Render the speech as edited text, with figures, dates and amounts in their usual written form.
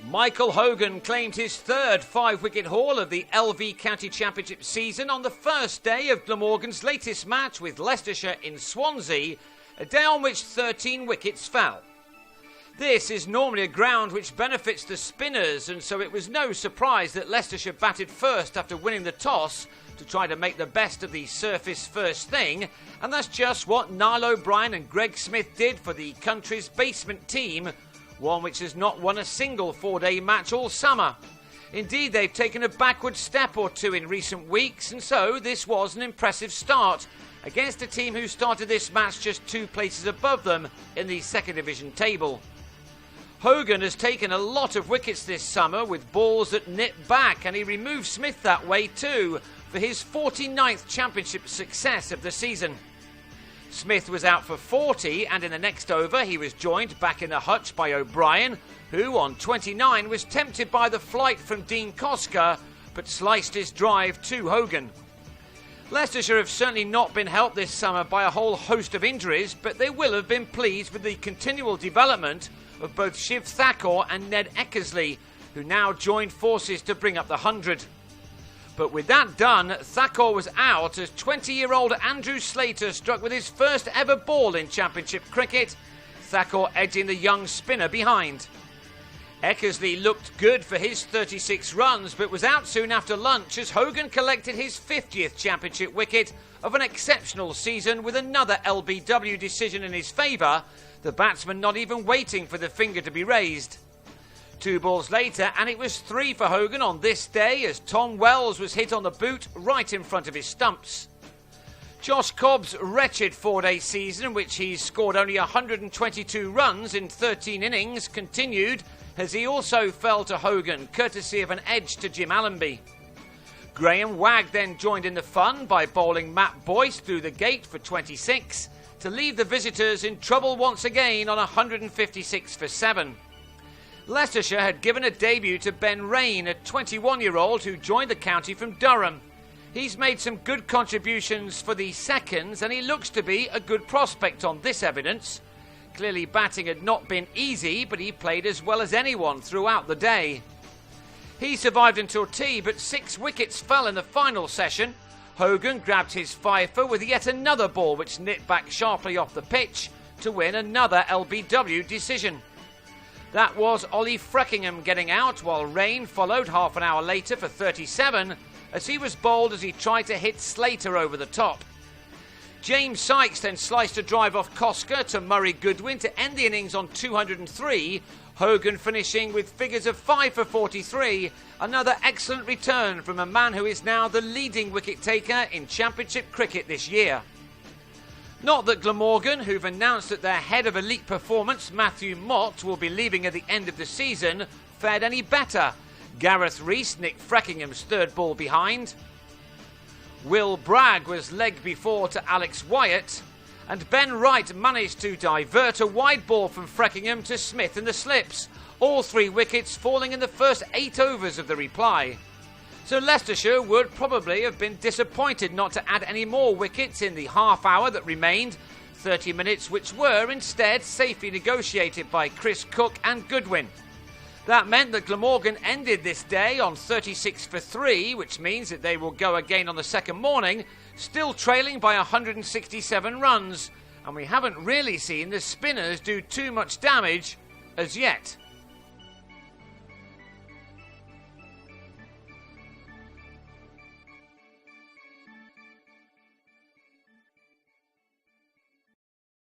Michael Hogan claimed his third 5-wicket haul of the LV County Championship season on the first day of Glamorgan's latest match with Leicestershire in Swansea, a day on which 13 wickets fell. This is normally a ground which benefits the spinners, and so it was no surprise that Leicestershire batted first after winning the toss to try to make the best of the surface first thing, and that's just what Niall O'Brien and Greg Smith did for the country's basement team, one which has not won a single 4-day match all summer. Indeed, they've taken a backward step or two in recent weeks, and so this was an impressive start against a team who started this match just 2 places above them in the second division table. Hogan has taken a lot of wickets this summer with balls that nip back, and he removed Smith that way too for his 49th championship success of the season. Smith was out for 40, and in the next over he was joined back in the hutch by O'Brien, who on 29 was tempted by the flight from Dean Koska but sliced his drive to Hogan. Leicestershire have certainly not been helped this summer by a whole host of injuries, but they will have been pleased with the continual development of both Shiv Thakur and Ned Eckersley, who now joined forces to bring up the 100. But with that done, Thakur was out as 20-year-old Andrew Slater struck with his first ever ball in Championship cricket, Thakur edging the young spinner behind. Eckersley looked good for his 36 runs, but was out soon after lunch as Hogan collected his 50th Championship wicket of an exceptional season with another LBW decision in his favour, the batsman not even waiting for the finger to be raised. 2 balls later, and it was 3 for Hogan on this day as Tom Wells was hit on the boot right in front of his stumps. Josh Cobb's wretched 4-day season, in which he's scored only 122 runs in 13 innings, continued as he also fell to Hogan, courtesy of an edge to Jim Allenby. Graham Wagg then joined in the fun by bowling Matt Boyce through the gate for 26 to leave the visitors in trouble once again on 156 for 7. Leicestershire had given a debut to Ben Rain, a 21-year-old who joined the county from Durham. He's made some good contributions for the seconds, and he looks to be a good prospect on this evidence. Clearly batting had not been easy, but he played as well as anyone throughout the day. He survived until tea, but 6 wickets fell in the final session. Hogan grabbed his fifer with yet another ball which nipped back sharply off the pitch to win another LBW decision. That was Ollie Freckingham getting out, while Rain followed half an hour later for 37 as he was bowled as he tried to hit Slater over the top. James Sykes then sliced a drive off Koska to Murray Goodwin to end the innings on 203, Hogan finishing with figures of 5 for 43, another excellent return from a man who is now the leading wicket taker in Championship cricket this year. Not that Glamorgan, who've announced that their head of elite performance, Matthew Mott, will be leaving at the end of the season, fared any better. Gareth Rees nicked Freckingham's 3rd ball behind. Will Bragg was legged before to Alex Wyatt, and Ben Wright managed to divert a wide ball from Freckingham to Smith in the slips, all 3 wickets falling in the first 8 overs of the reply. So Leicestershire would probably have been disappointed not to add any more wickets in the half hour that remained, 30 minutes which were instead safely negotiated by Chris Cook and Goodwin. That meant that Glamorgan ended this day on 36 for 3, which means that they will go again on the second morning, still trailing by 167 runs, and we haven't really seen the spinners do too much damage as yet.